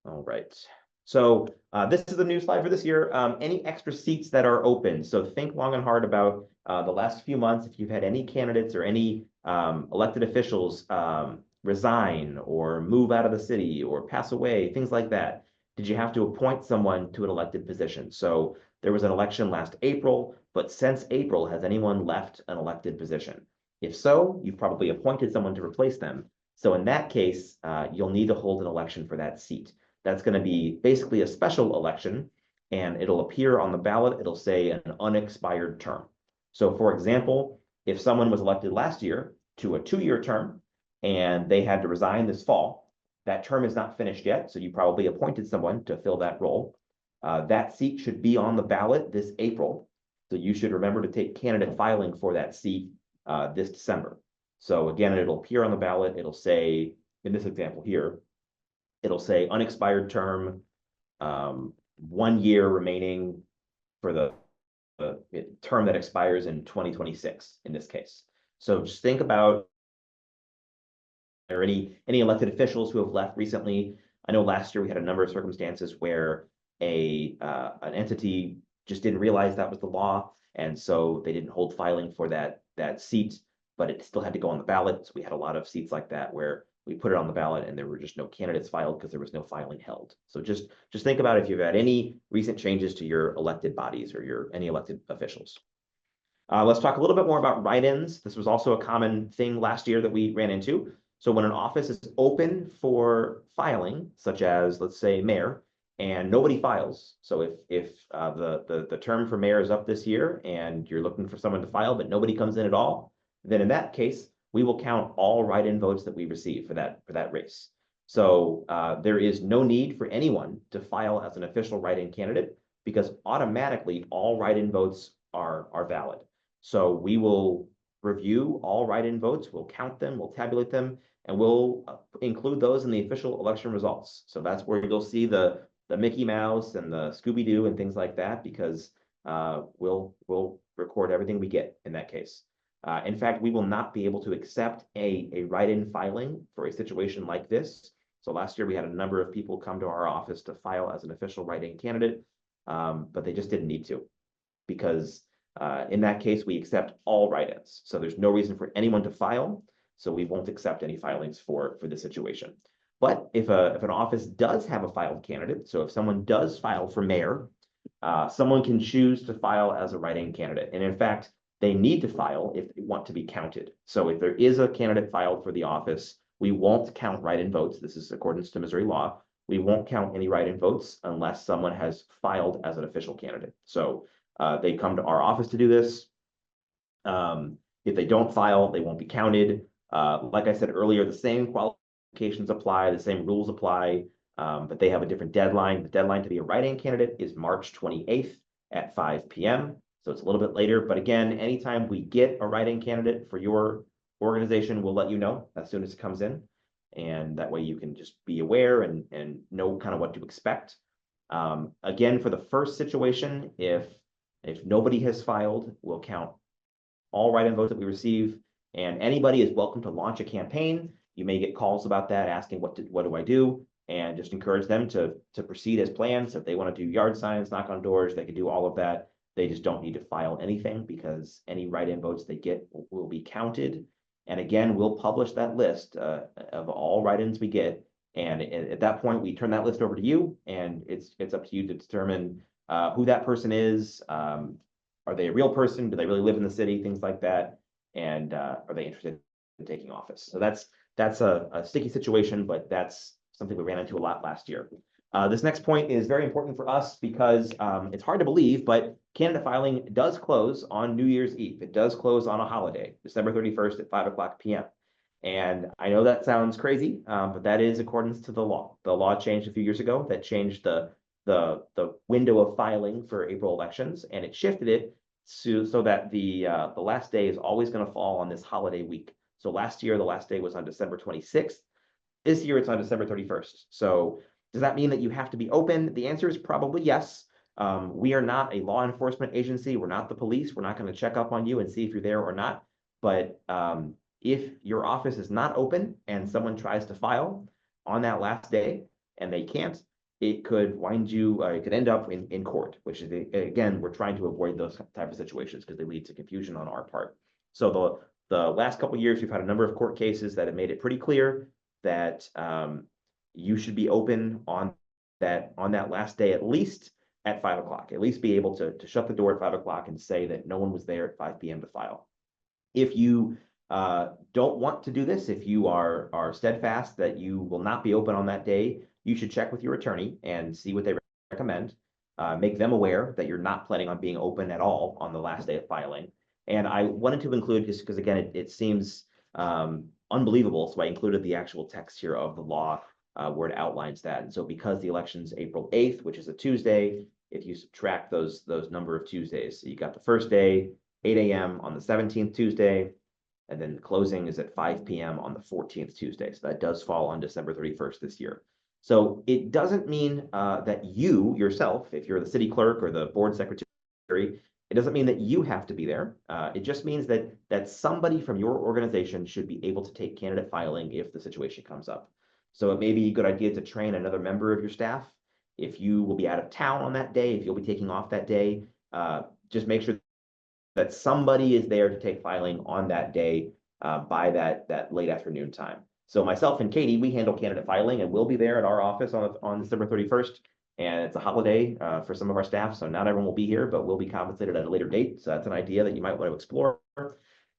All right. So this is the new slide for this year. Any extra seats that are open. So think long and hard about the last few months. If you've had any candidates or any elected officials resign or move out of the city or pass away, things like that. Did you have to appoint someone to an elected position? So there was an election last April, but since April, has anyone left an elected position? If so, you've probably appointed someone to replace them. So in that case, you'll need to hold an election for that seat. That's going to be basically a special election, and it'll appear on the ballot. It'll say an unexpired term. So for example, if someone was elected last year to a 2-year term and they had to resign this fall, that term is not finished yet. So you probably appointed someone to fill that role. That seat should be on the ballot this April. So you should remember to take candidate filing for that seat this December. So again, it'll appear on the ballot. It'll say, in this example here, it'll say unexpired term, 1 year remaining for the term that expires in 2026 in this case. So just think about or any elected officials who have left recently. I know last year we had a number of circumstances where an entity just didn't realize that was the law, and so they didn't hold filing for that seat, but it still had to go on the ballot. So we had a lot of seats like that where we put it on the ballot and there were just no candidates filed because there was no filing held. So just think about if you've had any recent changes to your elected bodies or any elected officials. Let's talk a little bit more about write-ins. This was also a common thing last year that we ran into. So when an office is open for filing, such as, let's say, mayor, and nobody files. So if the term for mayor is up this year and you're looking for someone to file, but nobody comes in at all, then in that case, we will count all write-in votes that we receive for that race. So there is no need for anyone to file as an official write-in candidate because automatically all write-in votes are valid. So we will review all write-in votes, we'll count them, we'll tabulate them, and we'll include those in the official election results. So that's where you'll see the Mickey Mouse and the Scooby-Doo and things like that, because we'll record everything we get in that case. In fact, we will not be able to accept a write-in filing for a situation like this. So last year we had a number of people come to our office to file as an official write-in candidate, but they just didn't need to, because in that case we accept all write-ins. So there's no reason for anyone to file. So we won't accept any filings for this situation. But if an office does have a filed candidate, so if someone does file for mayor, someone can choose to file as a write-in candidate. And in fact, they need to file if they want to be counted. So if there is a candidate filed for the office, we won't count write-in votes. This is accordance to Missouri law. We won't count any write-in votes unless someone has filed as an official candidate. So they come to our office to do this. If they don't file, they won't be counted. Like I said earlier, the same qualifications apply, the same rules apply, but they have a different deadline. The deadline to be a write-in candidate is March 28th at 5 p.m. So it's a little bit later, but again, anytime we get a write-in candidate for your organization, we'll let you know as soon as it comes in. And that way you can just be aware and know kind of what to expect. Again, for the first situation, if nobody has filed, we'll count all write-in votes that we receive, and anybody is welcome to launch a campaign. You may get calls about that, asking what do I do, and just encourage them to proceed as planned. So if they want to do yard signs, knock on doors, they can do all of that. They just don't need to file anything because any write-in votes they get will be counted. And again, we'll publish that list of all write-ins we get. And at that point, we turn that list over to you, and it's up to you to determine who that person is. Are they a real person? Do they really live in the city? Things like that. And are they interested in taking office? So that's a sticky situation, but that's something we ran into a lot last year. This next point is very important for us because it's hard to believe, but candidate filing does close on New Year's Eve. It does close on a holiday, December 31st at 5 p.m. And I know that sounds crazy, but that is accordance to the law. The law changed a few years ago that changed the window of filing for April elections, and it shifted it so that the last day is always going to fall on this holiday week. So last year, the last day was on December 26th. This year, it's on December 31st. So does that mean that you have to be open? The answer is probably yes. We are not a law enforcement agency. We're not the police. We're not going to check up on you and see if you're there or not. But if your office is not open and someone tries to file on that last day and they can't, it could wind you, it could end up in court, which is, again, we're trying to avoid those type of situations because they lead to confusion on our part. So the last couple of years, we've had a number of court cases that have made it pretty clear that you should be open on that last day, at least at 5 o'clock, at least be able to shut the door at 5 o'clock and say that no one was there at 5 p.m. to file. If you don't want to do this, if you are steadfast that you will not be open on that day, you should check with your attorney and see what they recommend. Make them aware that you're not planning on being open at all on the last day of filing. And I wanted to include, just because again, it seems unbelievable, so I included the actual text here of the law where it outlines that. And so because the election's April 8th, which is a Tuesday, if you subtract those number of Tuesdays, so you got the first day, 8 a.m. on the 17th Tuesday, and then the closing is at 5 p.m. on the 14th Tuesday. So that does fall on December 31st this year. So it doesn't mean that you yourself, if you're the city clerk or the board secretary, it doesn't mean that you have to be there. It just means that somebody from your organization should be able to take candidate filing if the situation comes up. So it may be a good idea to train another member of your staff. If you will be out of town on that day, if you'll be taking off that day, just make sure that somebody is there to take filing on that day by that late afternoon time. So myself and Katie, we handle candidate filing, and we'll be there at our office on December 31st. And it's a holiday for some of our staff, so not everyone will be here, but we'll be compensated at a later date. So that's an idea that you might want to explore.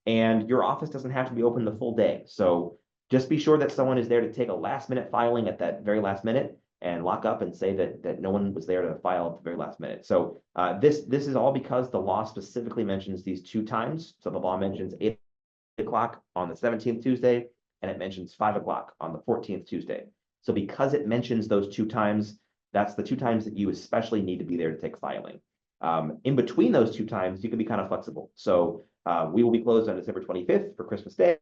And your office doesn't have to be open the full day. So just be sure that someone is there to take a last minute filing at that very last minute and lock up and say that no one was there to file at the very last minute. So this is all because the law specifically mentions these 2 times. So the law mentions 8 o'clock on the 17th Tuesday, and it mentions 5 o'clock on the 14th Tuesday. So because it mentions those 2 times, that's the 2 times that you especially need to be there to take filing. In between those 2 times, you can be kind of flexible. So we will be closed on December 25th for Christmas Day,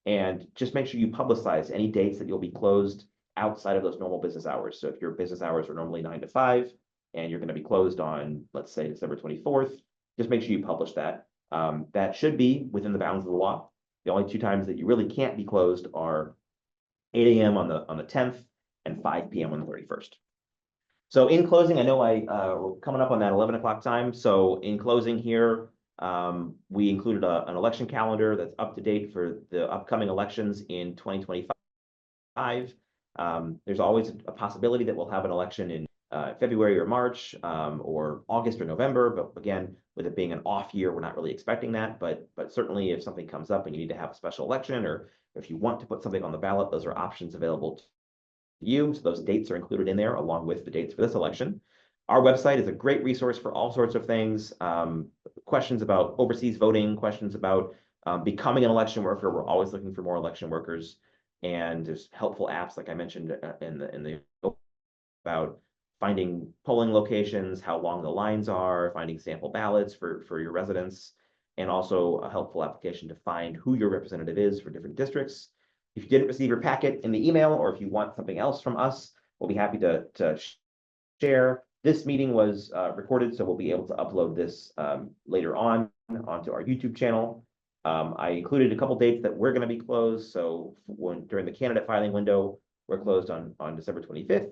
and just make sure you publicize any dates that you'll be closed outside of those normal business hours. So if your business hours are normally 9 to 5 and you're going to be closed on, let's say, December 24th, just make sure you publish that. That should be within the bounds of the law. The only 2 times that you really can't be closed are 8 a.m. on the 10th and 5 p.m. on the 31st. So in closing, I know we're coming up on that 11 o'clock time. So in closing here, we included an election calendar that's up to date for the upcoming elections in 2025. There's always a possibility that we'll have an election in February or March or August or November. But again, with it being an off year, we're not really expecting that. But certainly if something comes up and you need to have a special election, or if you want to put something on the ballot, those are options available to you. So those dates are included in there along with the dates for this election. Our website is a great resource for all sorts of things. Questions about overseas voting, questions about becoming an election worker. We're always looking for more election workers. And there's helpful apps, like I mentioned in the about finding polling locations, how long the lines are, finding sample ballots for your residents, and also a helpful application to find who your representative is for different districts. If you didn't receive your packet in the email, or if you want something else from us, we'll be happy to share. This meeting was recorded, so we'll be able to upload this later on onto our YouTube channel. I included a couple dates that we're going to be closed. So during the candidate filing window, we're closed on December 25th.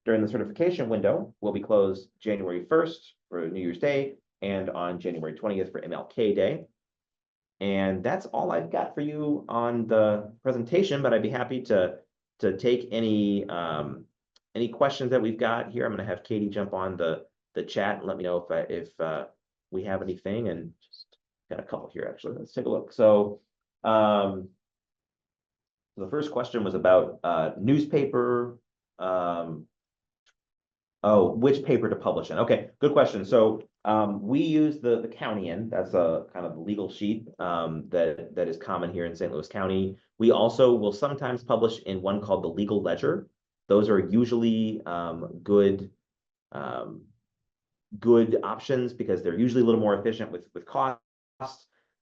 During the certification window, we'll be closed January 1st for New Year's Day and on January 20th for MLK Day. And that's all I've got for you on the presentation, but I'd be happy to take any questions that we've got here. I'm going to have Katie jump on the chat and let me know if we have anything, and just got a couple here actually. Let's take a look. So the first question was about newspaper. Which paper to publish in? Okay, good question. So we use the County-in. That's a kind of legal sheet that is common here in St. Louis County. We also will sometimes publish in one called the Legal Ledger. Those are usually good options because they're usually a little more efficient with costs.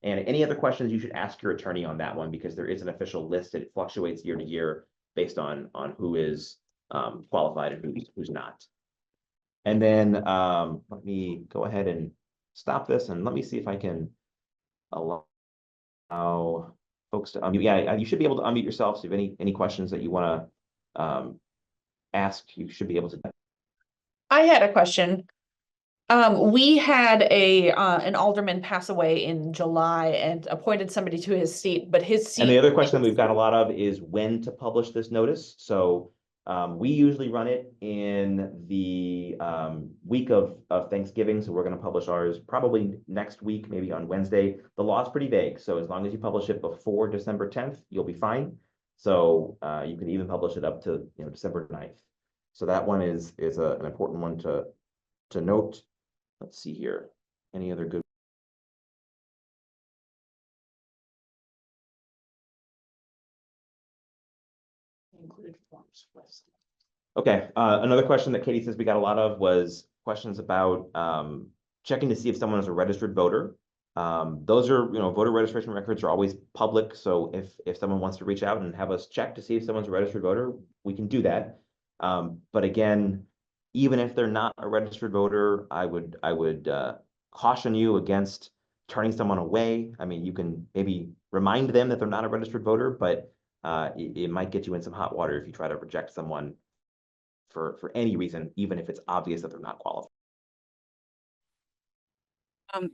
And any other questions, you should ask your attorney on that one, because there is an official list and it fluctuates year to year based on who is qualified and who's not. And then let me go ahead and stop this, and let me see if I can allow folks to unmute. Yeah, you should be able to unmute yourself. So if you have any questions that you want to ask, you should be able to. I had a question. We had an alderman pass away in July and appointed somebody to his seat, but his seat. And the other question we've got a lot of is when to publish this notice. So we usually run it in the week of Thanksgiving. So we're going to publish ours probably next week, maybe on Wednesday. The law is pretty vague. So as long as you publish it before December 10th, you'll be fine. So you can even publish it up to December 9th. So that one is an important one to note. Let's see here. Any other good? Included forms. Okay. Another question that Katie says we got a lot of was questions about checking to see if someone is a registered voter. Those are, voter registration records are always public. So if someone wants to reach out and have us check to see if someone's a registered voter, we can do that. But again, even if they're not a registered voter, I would caution you against turning someone away. I mean, you can maybe remind them that they're not a registered voter, but it might get you in some hot water if you try to reject someone for any reason, even if it's obvious that they're not qualified.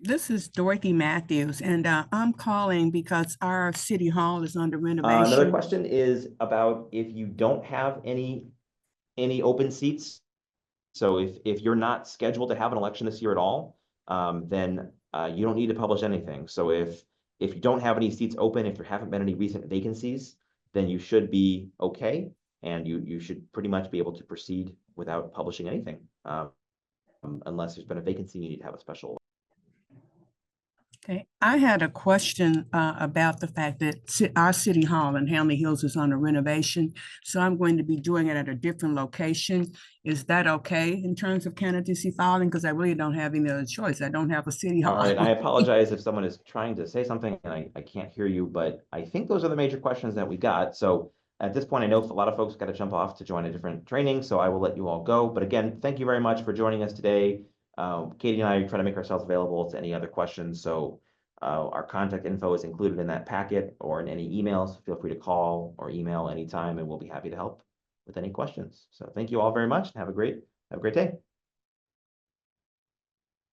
This is Dorothy Matthews, and I'm calling because our city hall is under renovation. Another question is about if you don't have any open seats. So if you're not scheduled to have an election this year at all, then you don't need to publish anything. So if you don't have any seats open, if there haven't been any recent vacancies, then you should be okay. And you should pretty much be able to proceed without publishing anything. Unless there's been a vacancy, you need to have a special. Okay, I had a question about the fact that our city hall in Hamley Hills is under renovation. So I'm going to be doing it at a different location. Is that okay in terms of candidacy filing? Because I really don't have any other choice. I don't have a city hall. All right, I apologize if someone is trying to say something and I can't hear you, but I think those are the major questions that we got. So at this point, I know a lot of folks got to jump off to join a different training, so I will let you all go. But again, thank you very much for joining us today. Katie and I try to make ourselves available to any other questions. So our contact info is included in that packet or in any emails. Feel free to call or email anytime, and we'll be happy to help with any questions. So thank you all very much and have a great day.